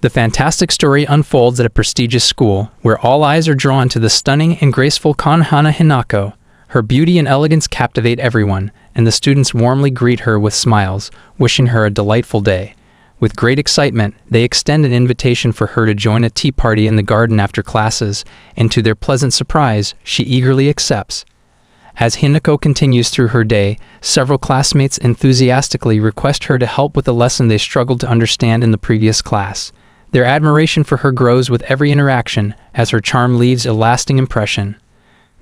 The fantastic story unfolds at a prestigious school, where all eyes are drawn to the stunning and graceful Konohana Hinako. Her beauty and elegance captivate everyone, and the students warmly greet her with smiles, wishing her a delightful day. With great excitement, they extend an invitation for her to join a tea party in the garden after classes, and to their pleasant surprise, she eagerly accepts. As Hinako continues through her day, several classmates enthusiastically request her to help with a lesson they struggled to understand in the previous class. Their admiration for her grows with every interaction, as her charm leaves a lasting impression.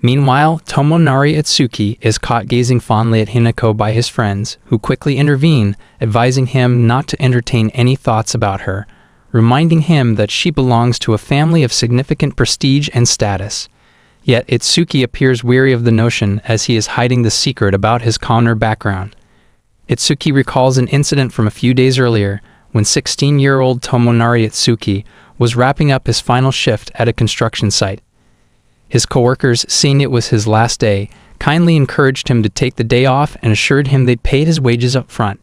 Meanwhile, Tomonari Itsuki is caught gazing fondly at Hinako by his friends, who quickly intervene, advising him not to entertain any thoughts about her, reminding him that she belongs to a family of significant prestige and status. Yet Itsuki appears weary of the notion, as he is hiding the secret about his commoner background. Itsuki recalls an incident from a few days earlier, when 16-year-old Tomonari Itsuki was wrapping up his final shift at a construction site. His coworkers, seeing it was his last day, kindly encouraged him to take the day off and assured him they'd paid his wages up front.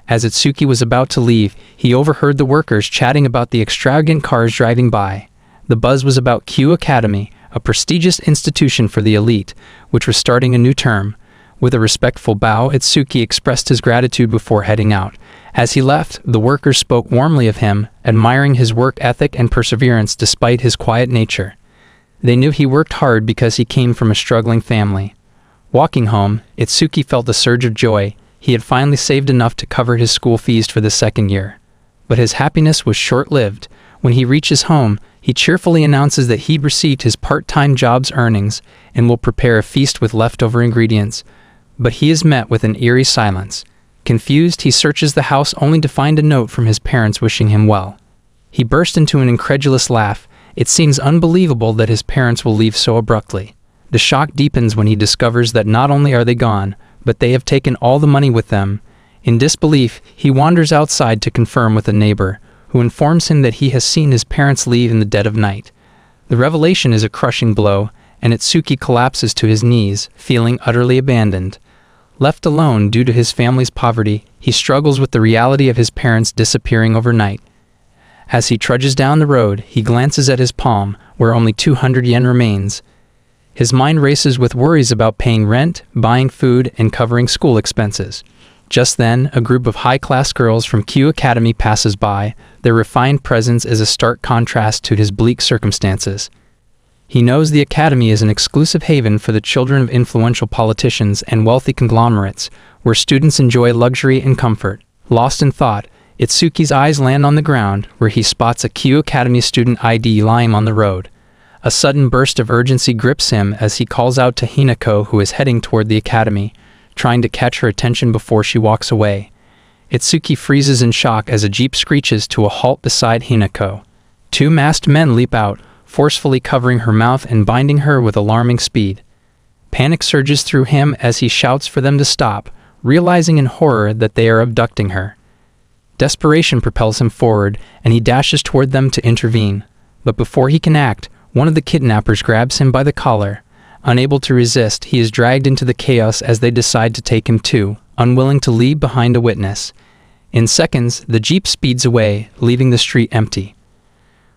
As Itsuki was about to leave, he overheard the workers chatting about the extravagant cars driving by. The buzz was about Q Academy, a prestigious institution for the elite, which was starting a new term. With a respectful bow, Itsuki expressed his gratitude before heading out. As he left, the workers spoke warmly of him, admiring his work ethic and perseverance despite his quiet nature. They knew he worked hard because he came from a struggling family. Walking home, Itsuki felt a surge of joy. He had finally saved enough to cover his school fees for the second year. But his happiness was short-lived. When he reaches home, he cheerfully announces that he'd received his part-time job's earnings and will prepare a feast with leftover ingredients. But he is met with an eerie silence. Confused, he searches the house only to find a note from his parents wishing him well. He burst into an incredulous laugh. It seems unbelievable that his parents will leave so abruptly. The shock deepens when he discovers that not only are they gone, but they have taken all the money with them. In disbelief, he wanders outside to confirm with a neighbor, who informs him that he has seen his parents leave in the dead of night. The revelation is a crushing blow, and Itsuki collapses to his knees, feeling utterly abandoned. Left alone due to his family's poverty, he struggles with the reality of his parents disappearing overnight. As he trudges down the road, he glances at his palm, where only 200 yen remains. His mind races with worries about paying rent, buying food, and covering school expenses. Just then, a group of high-class girls from Q Academy passes by. Their refined presence is a stark contrast to his bleak circumstances. He knows the academy is an exclusive haven for the children of influential politicians and wealthy conglomerates, where students enjoy luxury and comfort. Lost in thought, Itsuki's eyes land on the ground, where he spots a Q Academy student ID lying on the road. A sudden burst of urgency grips him as he calls out to Hinako, who is heading toward the academy, trying to catch her attention before she walks away. Itsuki freezes in shock as a jeep screeches to a halt beside Hinako. Two masked men leap out, forcefully covering her mouth and binding her with alarming speed. Panic surges through him as he shouts for them to stop, realizing in horror that they are abducting her. Desperation propels him forward, and he dashes toward them to intervene. But before he can act, one of the kidnappers grabs him by the collar. Unable to resist, he is dragged into the chaos as they decide to take him too, unwilling to leave behind a witness. In seconds, the jeep speeds away, leaving the street empty.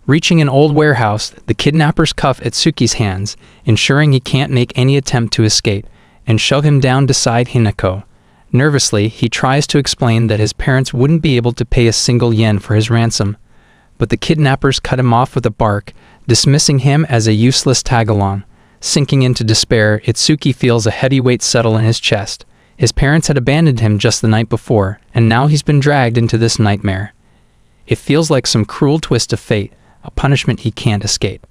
Reaching an old warehouse, the kidnappers cuff Itsuki's hands, ensuring he can't make any attempt to escape, and shove him down beside Hinako. Nervously, he tries to explain that his parents wouldn't be able to pay a single yen for his ransom. But the kidnappers cut him off with a bark, dismissing him as a useless tag-along. Sinking into despair, Itsuki feels a heavy weight settle in his chest. His parents had abandoned him just the night before, and now he's been dragged into this nightmare. It feels like some cruel twist of fate, a punishment he can't escape.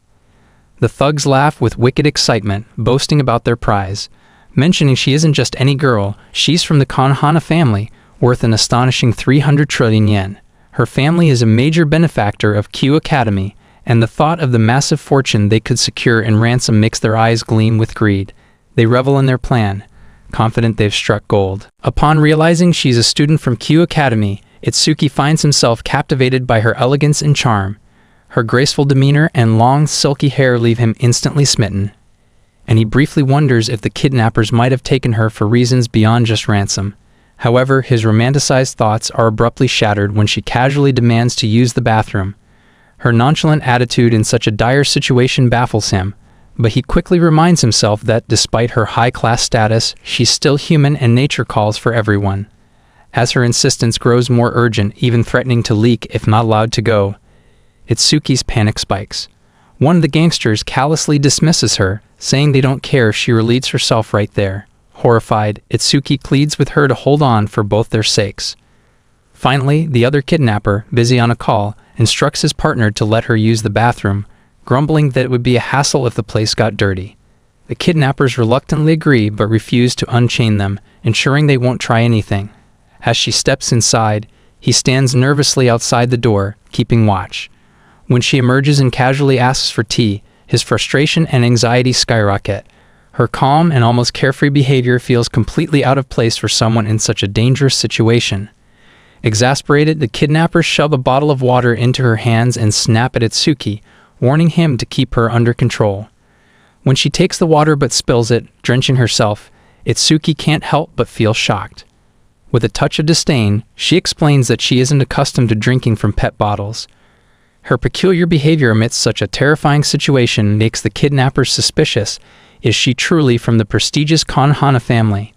The thugs laugh with wicked excitement, boasting about their prize, mentioning she isn't just any girl, she's from the Konohana family, worth an astonishing 300 trillion yen. Her family is a major benefactor of Q Academy, and the thought of the massive fortune they could secure in ransom makes their eyes gleam with greed. They revel in their plan, confident they've struck gold. Upon realizing she's a student from Q Academy, Itsuki finds himself captivated by her elegance and charm. Her graceful demeanor and long, silky hair leave him instantly smitten, and he briefly wonders if the kidnappers might have taken her for reasons beyond just ransom. However, his romanticized thoughts are abruptly shattered when she casually demands to use the bathroom. Her nonchalant attitude in such a dire situation baffles him, but he quickly reminds himself that despite her high-class status, she's still human and nature calls for everyone. As her insistence grows more urgent, even threatening to leak if not allowed to go, Itsuki's panic spikes. One of the gangsters callously dismisses her, saying they don't care if she relieves herself right there. Horrified, Itsuki pleads with her to hold on for both their sakes. Finally, the other kidnapper, busy on a call, instructs his partner to let her use the bathroom, grumbling that it would be a hassle if the place got dirty. The kidnappers reluctantly agree but refuse to unchain them, ensuring they won't try anything. As she steps inside, he stands nervously outside the door, keeping watch. When she emerges and casually asks for tea, his frustration and anxiety skyrocket. Her calm and almost carefree behavior feels completely out of place for someone in such a dangerous situation. Exasperated, the kidnappers shove a bottle of water into her hands and snap at Itsuki, warning him to keep her under control. When she takes the water but spills it, drenching herself, Itsuki can't help but feel shocked. With a touch of disdain, she explains that she isn't accustomed to drinking from PET bottles. Her peculiar behavior amidst such a terrifying situation makes the kidnappers suspicious. Is she truly from the prestigious Konohana family?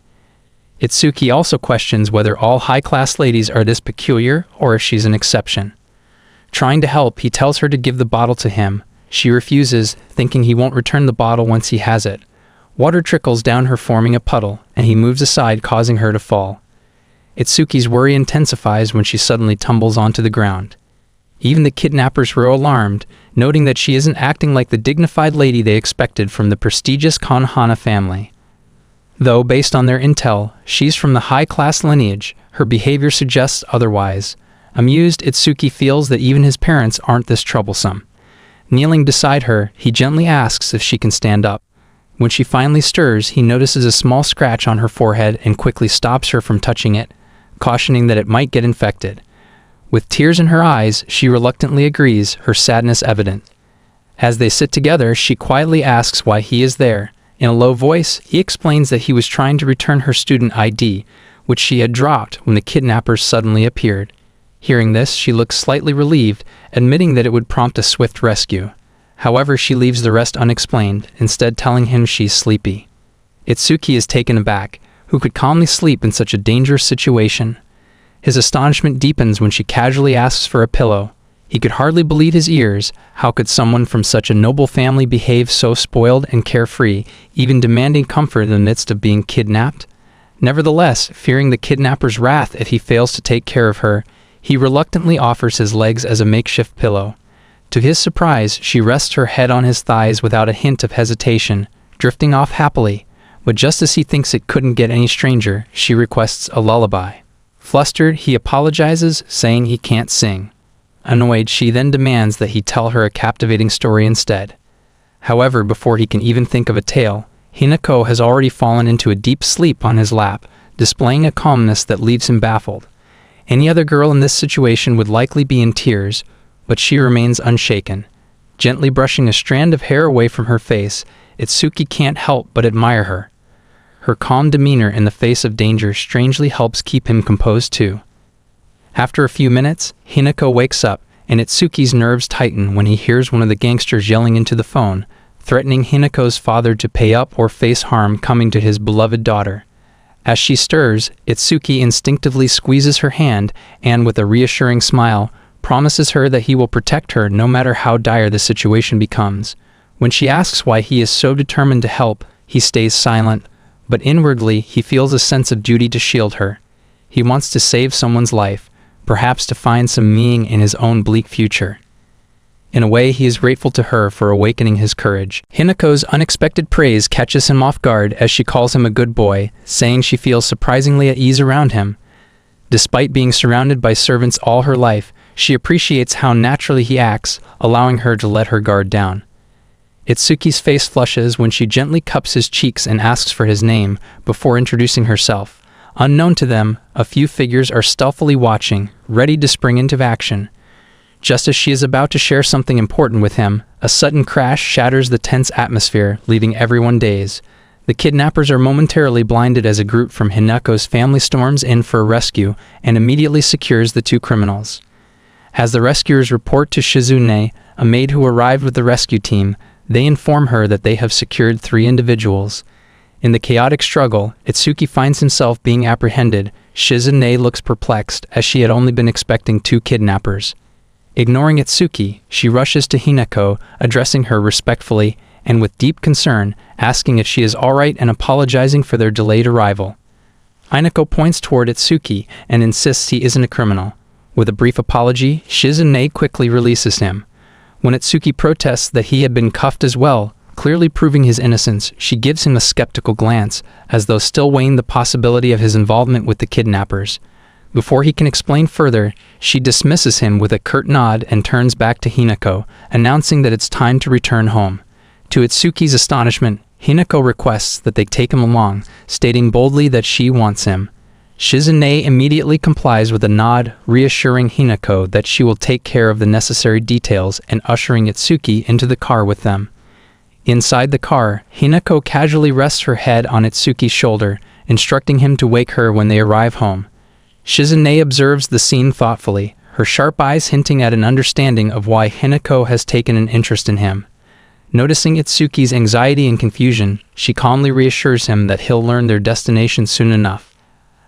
Itsuki also questions whether all high-class ladies are this peculiar or if she's an exception. Trying to help, he tells her to give the bottle to him. She refuses, thinking he won't return the bottle once he has it. Water trickles down her, forming a puddle, and he moves aside, causing her to fall. Itsuki's worry intensifies when she suddenly tumbles onto the ground. Even the kidnappers were alarmed, noting that she isn't acting like the dignified lady they expected from the prestigious Konohana family. Though, based on their intel, she's from the high-class lineage, her behavior suggests otherwise. Amused, Itsuki feels that even his parents aren't this troublesome. Kneeling beside her, he gently asks if she can stand up. When she finally stirs, he notices a small scratch on her forehead and quickly stops her from touching it, cautioning that it might get infected. With tears in her eyes, she reluctantly agrees, her sadness evident. As they sit together, she quietly asks why he is there. In a low voice, he explains that he was trying to return her student ID, which she had dropped when the kidnappers suddenly appeared. Hearing this, she looks slightly relieved, admitting that it would prompt a swift rescue. However, she leaves the rest unexplained, instead telling him she's sleepy. Itsuki is taken aback. Who could calmly sleep in such a dangerous situation? His astonishment deepens when she casually asks for a pillow. He could hardly believe his ears. How could someone from such a noble family behave so spoiled and carefree, even demanding comfort in the midst of being kidnapped? Nevertheless, fearing the kidnapper's wrath if he fails to take care of her, he reluctantly offers his legs as a makeshift pillow. To his surprise, she rests her head on his thighs without a hint of hesitation, drifting off happily. But just as he thinks it couldn't get any stranger, she requests a lullaby. Flustered, he apologizes, saying he can't sing. Annoyed, she then demands that he tell her a captivating story instead. However, before he can even think of a tale, Hinako has already fallen into a deep sleep on his lap, displaying a calmness that leaves him baffled. Any other girl in this situation would likely be in tears, but she remains unshaken. Gently brushing a strand of hair away from her face, Itsuki can't help but admire her. Her calm demeanor in the face of danger strangely helps keep him composed too. After a few minutes, Hinako wakes up, and Itsuki's nerves tighten when he hears one of the gangsters yelling into the phone, threatening Hinako's father to pay up or face harm coming to his beloved daughter. As she stirs, Itsuki instinctively squeezes her hand and, with a reassuring smile, promises her that he will protect her no matter how dire the situation becomes. When she asks why he is so determined to help, he stays silent, but inwardly he feels a sense of duty to shield her. He wants to save someone's life, perhaps to find some meaning in his own bleak future. In a way, he is grateful to her for awakening his courage. Hinako's unexpected praise catches him off guard as she calls him a good boy, saying she feels surprisingly at ease around him. Despite being surrounded by servants all her life, she appreciates how naturally he acts, allowing her to let her guard down. Itsuki's face flushes when she gently cups his cheeks and asks for his name before introducing herself. Unknown to them, a few figures are stealthily watching, ready to spring into action. Just as she is about to share something important with him, a sudden crash shatters the tense atmosphere, leaving everyone dazed. The kidnappers are momentarily blinded as a group from Hinako's family storms in for a rescue and immediately secures the two criminals. As the rescuers report to Shizune, a maid who arrived with the rescue team. They inform her that they have secured 3 individuals. In the chaotic struggle, Itsuki finds himself being apprehended. Shizune looks perplexed, as she had only been expecting 2 kidnappers. Ignoring Itsuki, she rushes to Hinako, addressing her respectfully and with deep concern, asking if she is alright and apologizing for their delayed arrival. Hinako points toward Itsuki and insists he isn't a criminal. With a brief apology, Shizune quickly releases him. When Itsuki protests that he had been cuffed as well, clearly proving his innocence, she gives him a skeptical glance, as though still weighing the possibility of his involvement with the kidnappers. Before he can explain further, she dismisses him with a curt nod and turns back to Hinako, announcing that it's time to return home. To Itsuki's astonishment, Hinako requests that they take him along, stating boldly that she wants him. Shizune immediately complies with a nod, reassuring Hinako that she will take care of the necessary details and ushering Itsuki into the car with them. Inside the car, Hinako casually rests her head on Itsuki's shoulder, instructing him to wake her when they arrive home. Shizune observes the scene thoughtfully, her sharp eyes hinting at an understanding of why Hinako has taken an interest in him. Noticing Itsuki's anxiety and confusion, she calmly reassures him that he'll learn their destination soon enough.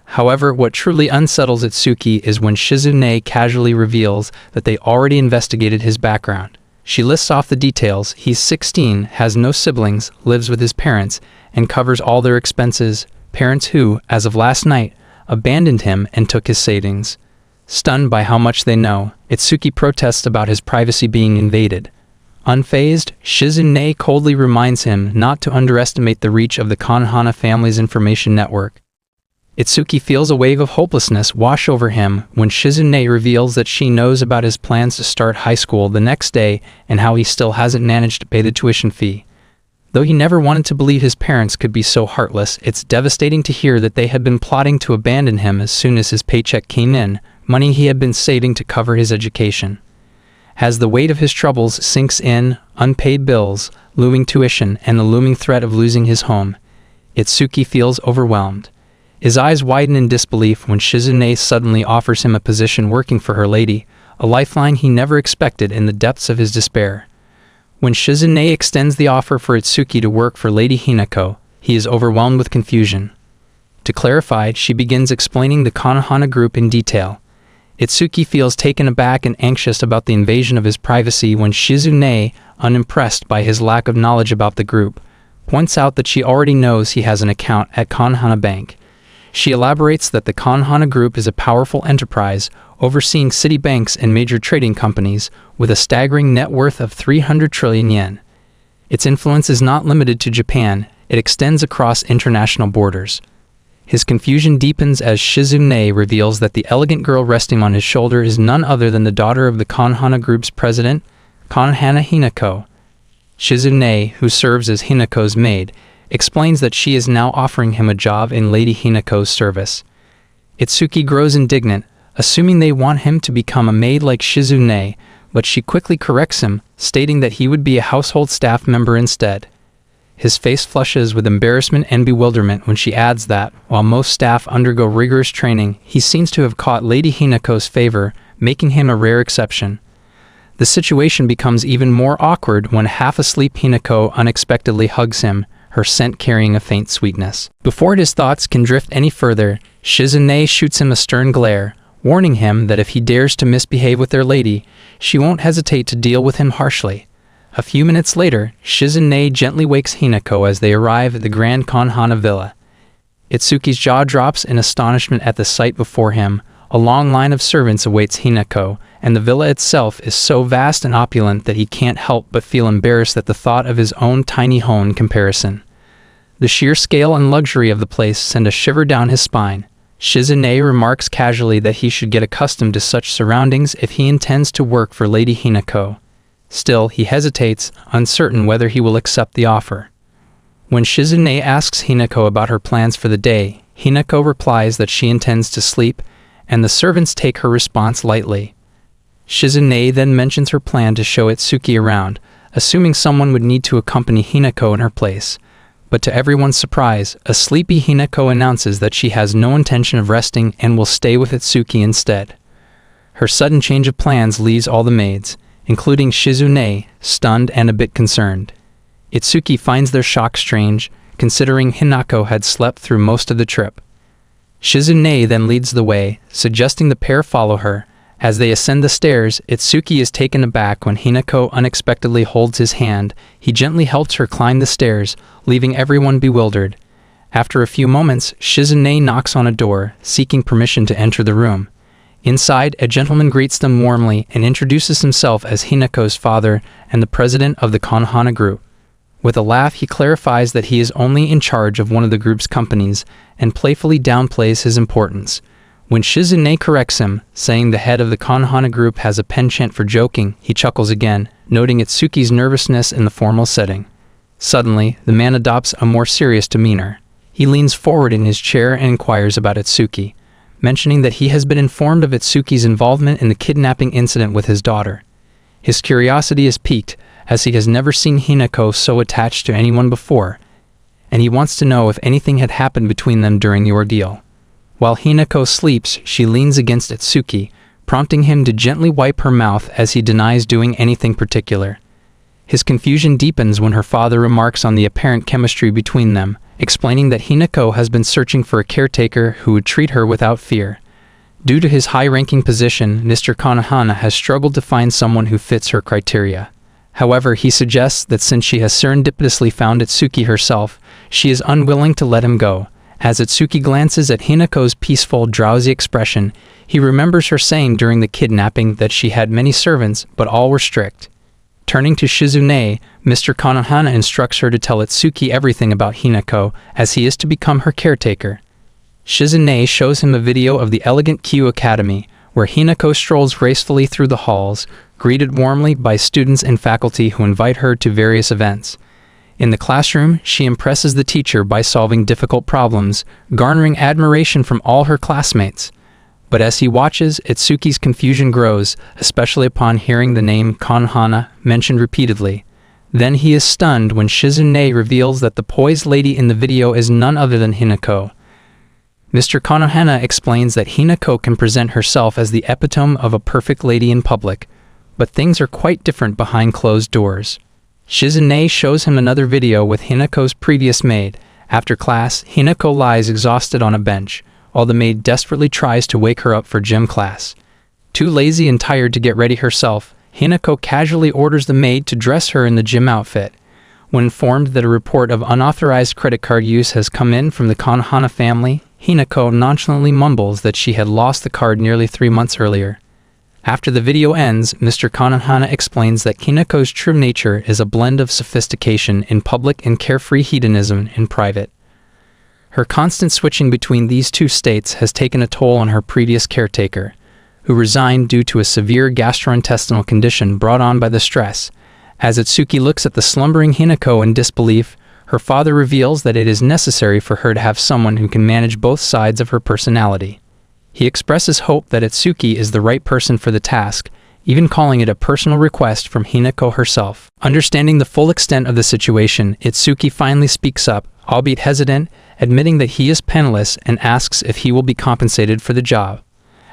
However, what truly unsettles Itsuki is when Shizune casually reveals that they already investigated his background. She lists off the details: he's 16, has no siblings, lives with his parents, and covers all their expenses, parents who, as of last night, abandoned him and took his savings. Stunned by how much they know, Itsuki protests about his privacy being invaded. Unfazed, Shizune coldly reminds him not to underestimate the reach of the Konohana family's information network. Itsuki feels a wave of hopelessness wash over him when Shizune reveals that she knows about his plans to start high school the next day and how he still hasn't managed to pay the tuition fee. Though he never wanted to believe his parents could be so heartless, it's devastating to hear that they had been plotting to abandon him as soon as his paycheck came in, money he had been saving to cover his education. As the weight of his troubles sinks in, unpaid bills, looming tuition, and the looming threat of losing his home, Itsuki feels overwhelmed. His eyes widen in disbelief when Shizune suddenly offers him a position working for her lady, a lifeline he never expected in the depths of his despair. When Shizune extends the offer for Itsuki to work for Lady Hinako, he is overwhelmed with confusion. To clarify, she begins explaining the Konohana group in detail. Itsuki feels taken aback and anxious about the invasion of his privacy when Shizune, unimpressed by his lack of knowledge about the group, points out that she already knows he has an account at Konohana Bank. She elaborates that the Konohana Group is a powerful enterprise overseeing city banks and major trading companies with a staggering net worth of 300 trillion yen. Its influence is not limited to Japan, it extends across international borders. His confusion deepens as Shizune reveals that the elegant girl resting on his shoulder is none other than the daughter of the Konohana Group's president, Konohana Hinako. Shizune, who serves as Hinako's maid, explains that she is now offering him a job in Lady Hinako's service. Itsuki grows indignant, assuming they want him to become a maid like Shizune, but she quickly corrects him, stating that he would be a household staff member instead. His face flushes with embarrassment and bewilderment when she adds that, while most staff undergo rigorous training, he seems to have caught Lady Hinako's favor, making him a rare exception. The situation becomes even more awkward when half-asleep Hinako unexpectedly hugs him, her scent carrying a faint sweetness. Before his thoughts can drift any further, Shizune shoots him a stern glare, warning him that if he dares to misbehave with their lady, she won't hesitate to deal with him harshly. A few minutes later, Shizune gently wakes Hinako as they arrive at the Grand Konohana Villa. Itsuki's jaw drops in astonishment at the sight before him. A long line of servants awaits Hinako, and the villa itself is so vast and opulent that he can't help but feel embarrassed at the thought of his own tiny home in comparison. The sheer scale and luxury of the place send a shiver down his spine. Shizune remarks casually that he should get accustomed to such surroundings if he intends to work for Lady Hinako. Still, he hesitates, uncertain whether he will accept the offer. When Shizune asks Hinako about her plans for the day, Hinako replies that she intends to sleep, and the servants take her response lightly. Shizune then mentions her plan to show Itsuki around, assuming someone would need to accompany Hinako in her place. But to everyone's surprise, a sleepy Hinako announces that she has no intention of resting and will stay with Itsuki instead. Her sudden change of plans leaves all the maids, including Shizune, stunned and a bit concerned. Itsuki finds their shock strange, considering Hinako had slept through most of the trip. Shizune then leads the way, suggesting the pair follow her. As they ascend the stairs, Itsuki is taken aback when Hinako unexpectedly holds his hand. He gently helps her climb the stairs, leaving everyone bewildered. After a few moments, Shizune knocks on a door, seeking permission to enter the room. Inside, a gentleman greets them warmly and introduces himself as Hinako's father and the president of the Konohana group. With a laugh, he clarifies that he is only in charge of one of the group's companies and playfully downplays his importance. When Shizune corrects him, saying the head of the Konohana group has a penchant for joking, he chuckles again, noting Itsuki's nervousness in the formal setting. Suddenly, the man adopts a more serious demeanor. He leans forward in his chair and inquires about Itsuki, mentioning that he has been informed of Itsuki's involvement in the kidnapping incident with his daughter. His curiosity is piqued, as he has never seen Hinako so attached to anyone before, and he wants to know if anything had happened between them during the ordeal. While Hinako sleeps, she leans against Itsuki, prompting him to gently wipe her mouth as he denies doing anything particular. His confusion deepens when her father remarks on the apparent chemistry between them, explaining that Hinako has been searching for a caretaker who would treat her without fear. Due to his high-ranking position, Mr. Konohana has struggled to find someone who fits her criteria. However, he suggests that since she has serendipitously found Itsuki herself, she is unwilling to let him go. As Itsuki glances at Hinako's peaceful, drowsy expression, he remembers her saying during the kidnapping that she had many servants, but all were strict. Turning to Shizune, Mr. Konohana instructs her to tell Itsuki everything about Hinako, as he is to become her caretaker. Shizune shows him a video of the elegant Kyu Academy, where Hinako strolls gracefully through the halls, greeted warmly by students and faculty who invite her to various events. In the classroom, she impresses the teacher by solving difficult problems, garnering admiration from all her classmates. But as he watches, Itsuki's confusion grows, especially upon hearing the name Konohana mentioned repeatedly. Then he is stunned when Shizune reveals that the poised lady in the video is none other than Hinako. Mr. Konohana explains that Hinako can present herself as the epitome of a perfect lady in public, but things are quite different behind closed doors. Shizune shows him another video with Hinako's previous maid. After class, Hinako lies exhausted on a bench, while the maid desperately tries to wake her up for gym class. Too lazy and tired to get ready herself, Hinako casually orders the maid to dress her in the gym outfit. When informed that a report of unauthorized credit card use has come in from the Konohana family, Hinako nonchalantly mumbles that she had lost the card nearly 3 months earlier. After the video ends, Mr. Konohana explains that Hinako's true nature is a blend of sophistication in public and carefree hedonism in private. Her constant switching between these two states has taken a toll on her previous caretaker, who resigned due to a severe gastrointestinal condition brought on by the stress. As Itsuki looks at the slumbering Hinako in disbelief, her father reveals that it is necessary for her to have someone who can manage both sides of her personality. He expresses hope that Itsuki is the right person for the task, even calling it a personal request from Hinako herself. Understanding the full extent of the situation, Itsuki finally speaks up, albeit hesitant, admitting that he is penniless and asks if he will be compensated for the job.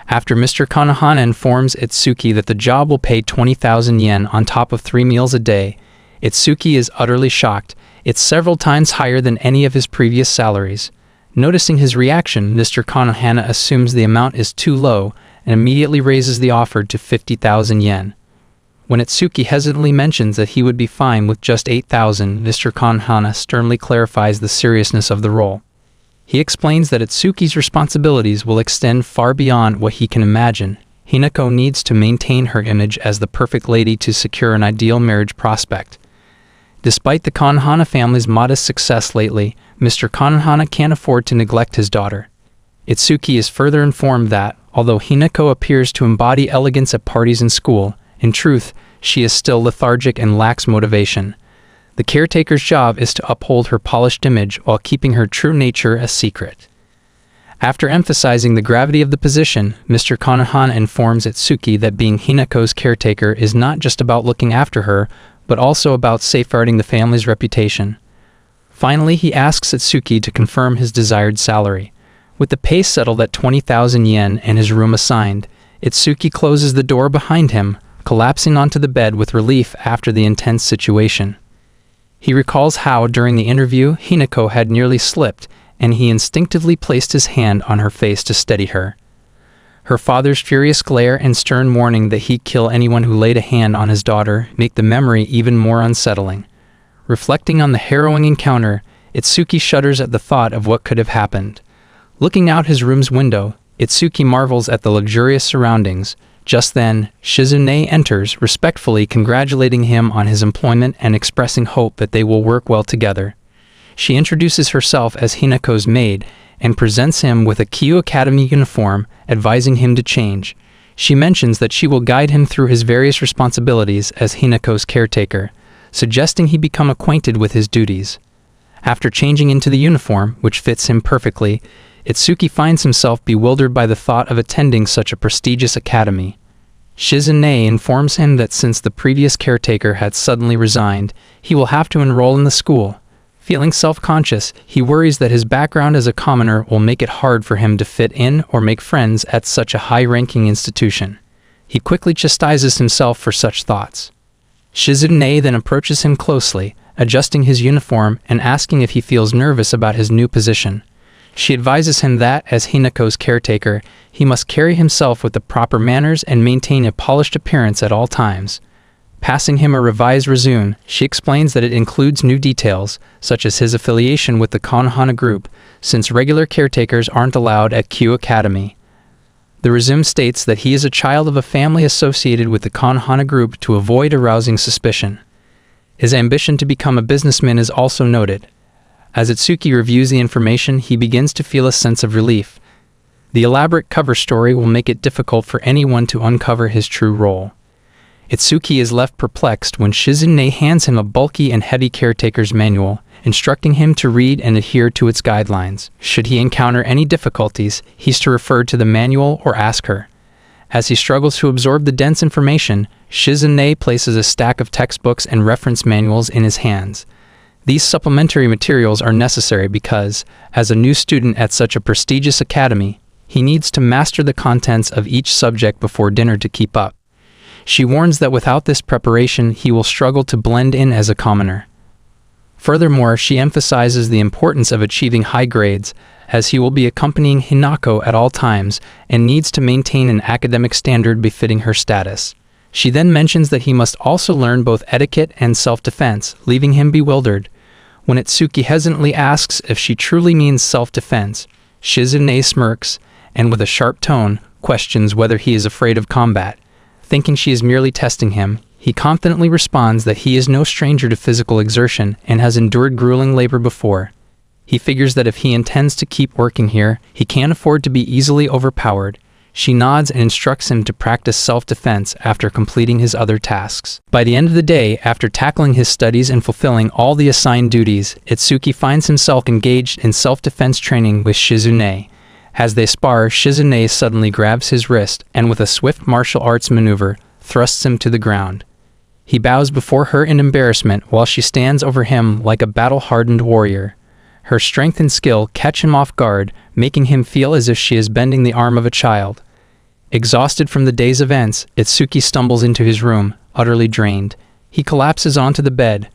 After Mr. Konohana informs Itsuki that the job will pay 20,000 yen on top of 3 meals a day, Itsuki is utterly shocked. It's several times higher than any of his previous salaries. Noticing his reaction, Mr. Konohana assumes the amount is too low and immediately raises the offer to 50,000 yen. When Itsuki hesitantly mentions that he would be fine with just 8,000, Mr. Konohana sternly clarifies the seriousness of the role. He explains that Itsuki's responsibilities will extend far beyond what he can imagine. Hinako needs to maintain her image as the perfect lady to secure an ideal marriage prospect. Despite the Konohana family's modest success lately, Mr. Konohana can't afford to neglect his daughter. Itsuki is further informed that, although Hinako appears to embody elegance at parties and school, in truth, she is still lethargic and lacks motivation. The caretaker's job is to uphold her polished image while keeping her true nature a secret. After emphasizing the gravity of the position, Mr. Konohana informs Itsuki that being Hinako's caretaker is not just about looking after her, but also about safeguarding the family's reputation. Finally, he asks Itsuki to confirm his desired salary. With the pay settled at 20,000 yen and his room assigned, Itsuki closes the door behind him, collapsing onto the bed with relief after the intense situation. He recalls how, during the interview, Hinako had nearly slipped, and he instinctively placed his hand on her face to steady her. Her father's furious glare and stern warning that he'd kill anyone who laid a hand on his daughter make the memory even more unsettling. Reflecting on the harrowing encounter, Itsuki shudders at the thought of what could have happened. Looking out his room's window, Itsuki marvels at the luxurious surroundings. Just then, Shizune enters, respectfully congratulating him on his employment and expressing hope that they will work well together. She introduces herself as Hinako's maid and presents him with a Kyu Academy uniform, advising him to change. She mentions that she will guide him through his various responsibilities as Hinako's caretaker, suggesting he become acquainted with his duties. After changing into the uniform, which fits him perfectly, Itsuki finds himself bewildered by the thought of attending such a prestigious academy. Shizune informs him that since the previous caretaker had suddenly resigned, he will have to enroll in the school. Feeling self-conscious, he worries that his background as a commoner will make it hard for him to fit in or make friends at such a high-ranking institution. He quickly chastises himself for such thoughts. Shizune then approaches him closely, adjusting his uniform and asking if he feels nervous about his new position. She advises him that, as Hinako's caretaker, he must carry himself with the proper manners and maintain a polished appearance at all times. Passing him a revised resume, she explains that it includes new details, such as his affiliation with the Konohana group, since regular caretakers aren't allowed at Kyu Academy. The resume states that he is a child of a family associated with the Konohana group to avoid arousing suspicion. His ambition to become a businessman is also noted. As Itsuki reviews the information, he begins to feel a sense of relief. The elaborate cover story will make it difficult for anyone to uncover his true role. Itsuki is left perplexed when Shizune hands him a bulky and heavy caretaker's manual, instructing him to read and adhere to its guidelines. Should he encounter any difficulties, he's to refer to the manual or ask her. As he struggles to absorb the dense information, Shizune places a stack of textbooks and reference manuals in his hands. These supplementary materials are necessary because, as a new student at such a prestigious academy, he needs to master the contents of each subject before dinner to keep up. She warns that without this preparation, he will struggle to blend in as a commoner. Furthermore, she emphasizes the importance of achieving high grades, as he will be accompanying Hinako at all times and needs to maintain an academic standard befitting her status. She then mentions that he must also learn both etiquette and self-defense, leaving him bewildered. When Itsuki hesitantly asks if she truly means self-defense, Shizune smirks and, with a sharp tone, questions whether he is afraid of combat. Thinking she is merely testing him, he confidently responds that he is no stranger to physical exertion and has endured grueling labor before. He figures that if he intends to keep working here, he can't afford to be easily overpowered. She nods and instructs him to practice self-defense after completing his other tasks. By the end of the day, after tackling his studies and fulfilling all the assigned duties, Itsuki finds himself engaged in self-defense training with Shizune. As they spar, Shizune suddenly grabs his wrist and, with a swift martial arts maneuver, thrusts him to the ground. He bows before her in embarrassment while she stands over him like a battle-hardened warrior. Her strength and skill catch him off guard, making him feel as if she is bending the arm of a child. Exhausted from the day's events, Itsuki stumbles into his room, utterly drained. He collapses onto the bed,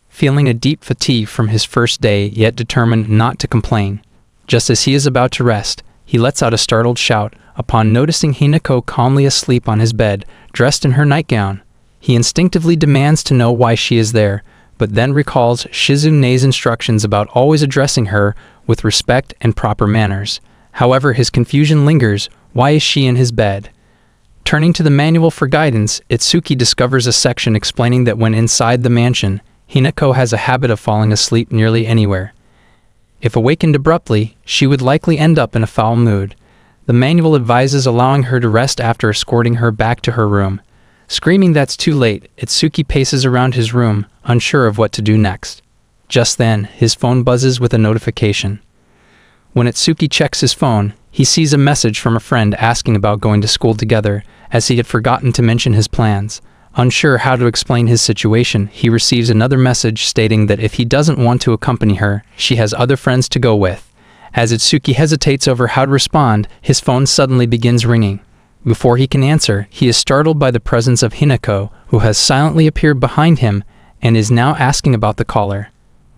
feeling a deep fatigue from his first day, yet determined not to complain. Just as he is about to rest, he lets out a startled shout upon noticing Hinako calmly asleep on his bed, dressed in her nightgown. He instinctively demands to know why she is there, but then recalls Shizune's instructions about always addressing her with respect and proper manners. However, his confusion lingers. Why is she in his bed? Turning to the manual for guidance, Itsuki discovers a section explaining that when inside the mansion, Hinako has a habit of falling asleep nearly anywhere. If awakened abruptly, she would likely end up in a foul mood. The manual advises allowing her to rest after escorting her back to her room. Screaming that's too late, Itsuki paces around his room, unsure of what to do next. Just then, his phone buzzes with a notification. When Itsuki checks his phone, he sees a message from a friend asking about going to school together, as he had forgotten to mention his plans. Unsure how to explain his situation, he receives another message stating that if he doesn't want to accompany her, she has other friends to go with. As Itsuki hesitates over how to respond, his phone suddenly begins ringing. Before he can answer, he is startled by the presence of Hinako, who has silently appeared behind him and is now asking about the caller.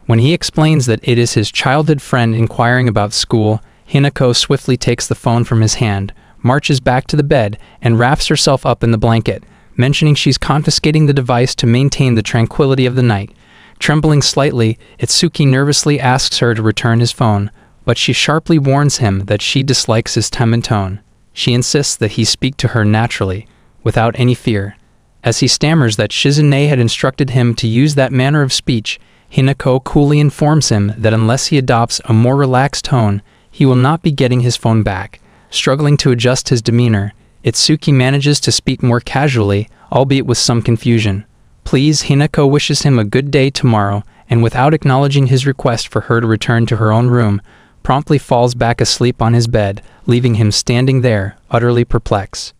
When he explains that it is his childhood friend inquiring about school, Hinako swiftly takes the phone from his hand, marches back to the bed, and wraps herself up in the blanket, mentioning she's confiscating the device to maintain the tranquility of the night. Trembling slightly, Itsuki nervously asks her to return his phone, but she sharply warns him that she dislikes his timid tone. She insists that he speak to her naturally, without any fear. As he stammers that Shizune had instructed him to use that manner of speech, Hinako coolly informs him that unless he adopts a more relaxed tone, he will not be getting his phone back. Struggling to adjust his demeanor, Itsuki manages to speak more casually, albeit with some confusion. Please, Hinako wishes him a good day tomorrow, and without acknowledging his request for her to return to her own room, promptly falls back asleep on his bed, leaving him standing there, utterly perplexed.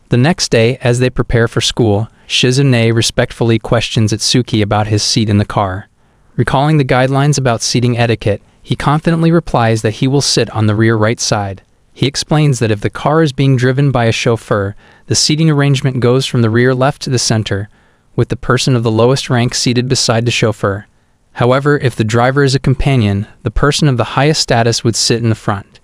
The next day, as they prepare for school, Shizune respectfully questions Itsuki about his seat in the car. Recalling the guidelines about seating etiquette, he confidently replies that he will sit on the rear right side. He explains that if the car is being driven by a chauffeur, the seating arrangement goes from the rear left to the center, with the person of the lowest rank seated beside the chauffeur. However, if the driver is a companion, the person of the highest status would sit in the front.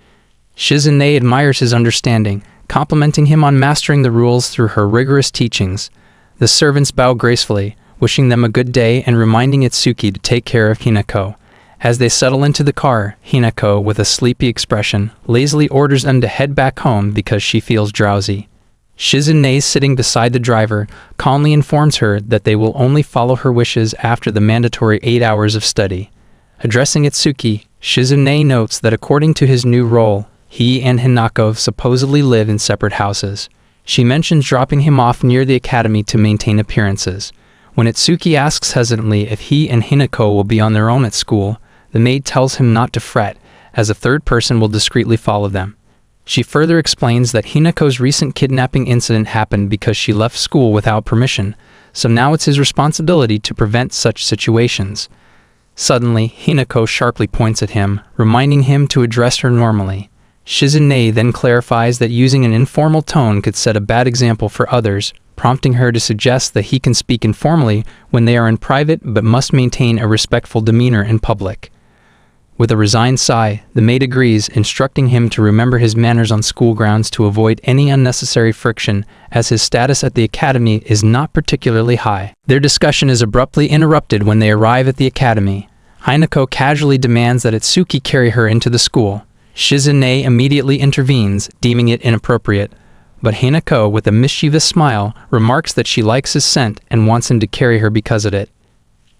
Shizune admires his understanding, complimenting him on mastering the rules through her rigorous teachings. The servants bow gracefully, wishing them a good day and reminding Itsuki to take care of Hinako. As they settle into the car, Hinako, with a sleepy expression, lazily orders them to head back home because she feels drowsy. Shizune, sitting beside the driver, calmly informs her that they will only follow her wishes after the mandatory 8 hours of study. Addressing Itsuki, Shizune notes that according to his new role, he and Hinako supposedly live in separate houses. She mentions dropping him off near the academy to maintain appearances. When Itsuki asks hesitantly if he and Hinako will be on their own at school, the maid tells him not to fret, as a third person will discreetly follow them. She further explains that Hinako's recent kidnapping incident happened because she left school without permission, so now it's his responsibility to prevent such situations. Suddenly, Hinako sharply points at him, reminding him to address her normally. Shizune then clarifies that using an informal tone could set a bad example for others, prompting her to suggest that he can speak informally when they are in private but must maintain a respectful demeanor in public. With a resigned sigh, the maid agrees, instructing him to remember his manners on school grounds to avoid any unnecessary friction, as his status at the academy is not particularly high. Their discussion is abruptly interrupted when they arrive at the academy. Hinako casually demands that Itsuki carry her into the school. Shizune immediately intervenes, deeming it inappropriate. But Hinako, with a mischievous smile, remarks that she likes his scent and wants him to carry her because of it.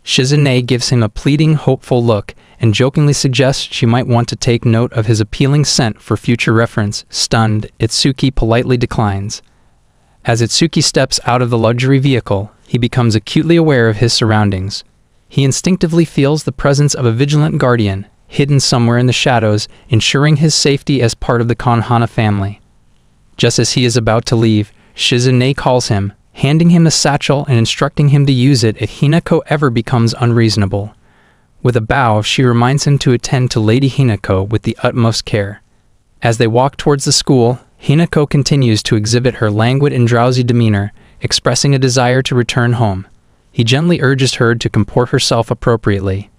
Shizune gives him a pleading, hopeful look, and jokingly suggests she might want to take note of his appealing scent for future reference. Stunned, Itsuki politely declines. As Itsuki steps out of the luxury vehicle, he becomes acutely aware of his surroundings. He instinctively feels the presence of a vigilant guardian, hidden somewhere in the shadows, ensuring his safety as part of the Konohana family. Just as he is about to leave, Shizune calls him, handing him a satchel and instructing him to use it if Hinako ever becomes unreasonable. With a bow, she reminds him to attend to Lady Hinako with the utmost care. As they walk towards the school, Hinako continues to exhibit her languid and drowsy demeanor, expressing a desire to return home. He gently urges her to comport herself appropriately.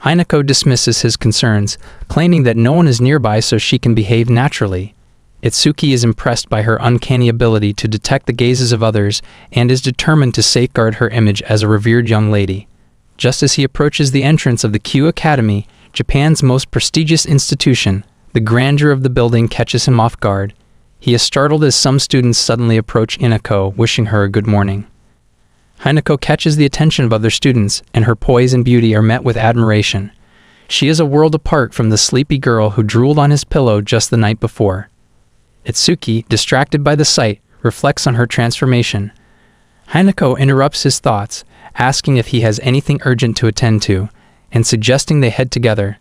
Hinako dismisses his concerns, claiming that no one is nearby so she can behave naturally. Itsuki is impressed by her uncanny ability to detect the gazes of others and is determined to safeguard her image as a revered young lady. Just as he approaches the entrance of the Q Academy, Japan's most prestigious institution, the grandeur of the building catches him off guard. He is startled as some students suddenly approach Hinako, wishing her a good morning. Hinako catches the attention of other students, and her poise and beauty are met with admiration. She is a world apart from the sleepy girl who drooled on his pillow just the night before. Itsuki, distracted by the sight, reflects on her transformation. Hinako interrupts his thoughts, asking if he has anything urgent to attend to, and suggesting they head together.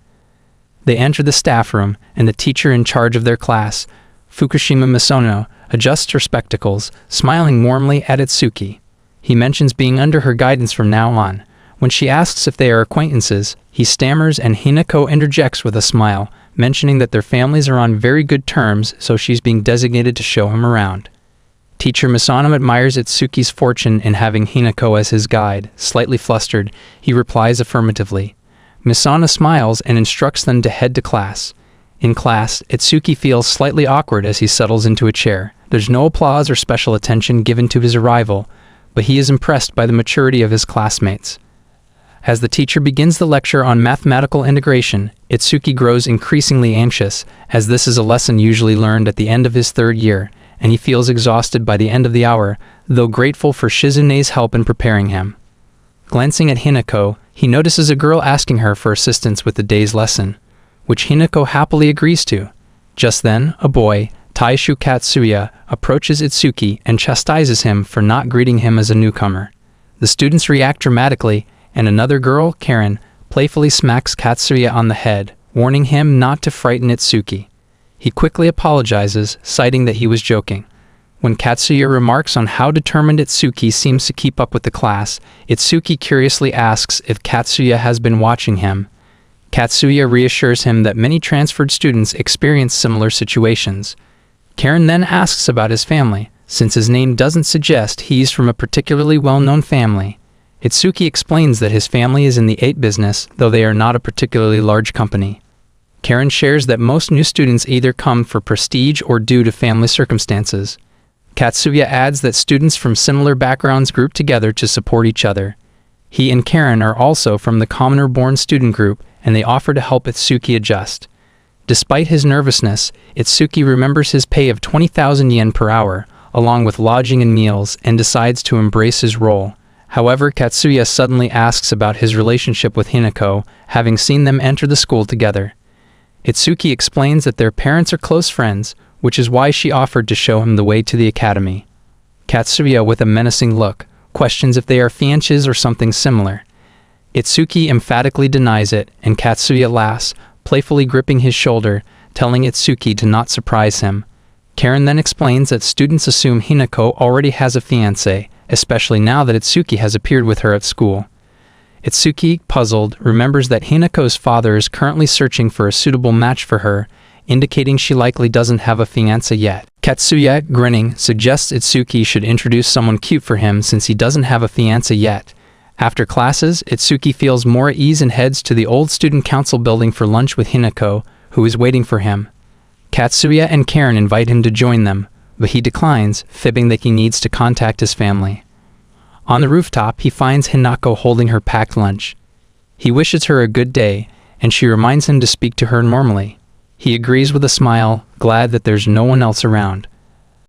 They enter the staff room, and the teacher in charge of their class, Fukushima Misono, adjusts her spectacles, smiling warmly at Itsuki. He mentions being under her guidance from now on. When she asks if they are acquaintances, he stammers and Hinako interjects with a smile, mentioning that their families are on very good terms, so she's being designated to show him around. Teacher Misano admires Itsuki's fortune in having Hinako as his guide. Slightly flustered, he replies affirmatively. Misano smiles and instructs them to head to class. In class, Itsuki feels slightly awkward as he settles into a chair. There's no applause or special attention given to his arrival, but he is impressed by the maturity of his classmates. As the teacher begins the lecture on mathematical integration, Itsuki grows increasingly anxious, as this is a lesson usually learned at the end of his third year, and he feels exhausted by the end of the hour, though grateful for Shizune's help in preparing him. Glancing at Hinako, he notices a girl asking her for assistance with the day's lesson, which Hinako happily agrees to. Just then, a boy, Taishu Katsuya, approaches Itsuki and chastises him for not greeting him as a newcomer. The students react dramatically, and another girl, Karen, playfully smacks Katsuya on the head, warning him not to frighten Itsuki. He quickly apologizes, citing that he was joking. When Katsuya remarks on how determined Itsuki seems to keep up with the class, Itsuki curiously asks if Katsuya has been watching him. Katsuya reassures him that many transferred students experience similar situations. Karen then asks about his family, since his name doesn't suggest he's from a particularly well-known family. Itsuki explains that his family is in the 8 business, though they are not a particularly large company. Karen shares that most new students either come for prestige or due to family circumstances. Katsuya adds that students from similar backgrounds group together to support each other. He and Karen are also from the commoner-born student group, and they offer to help Itsuki adjust. Despite his nervousness, Itsuki remembers his pay of 20,000 yen per hour, along with lodging and meals, and decides to embrace his role. However, Katsuya suddenly asks about his relationship with Hinako, having seen them enter the school together. Itsuki explains that their parents are close friends, which is why she offered to show him the way to the academy. Katsuya, with a menacing look, questions if they are fiancés or something similar. Itsuki emphatically denies it, and Katsuya laughs, playfully gripping his shoulder, telling Itsuki to not surprise him. Karen then explains that students assume Hinako already has a fiancé, especially now that Itsuki has appeared with her at school. Itsuki, puzzled, remembers that Hinako's father is currently searching for a suitable match for her, indicating she likely doesn't have a fiancé yet. Katsuya, grinning, suggests Itsuki should introduce someone cute for him since he doesn't have a fiancé yet. After classes, Itsuki feels more at ease and heads to the old student council building for lunch with Hinako, who is waiting for him. Katsuya and Karen invite him to join them, but he declines, fibbing that he needs to contact his family. On the rooftop, he finds Hinako holding her packed lunch. He wishes her a good day, and she reminds him to speak to her normally. He agrees with a smile, glad that there's no one else around.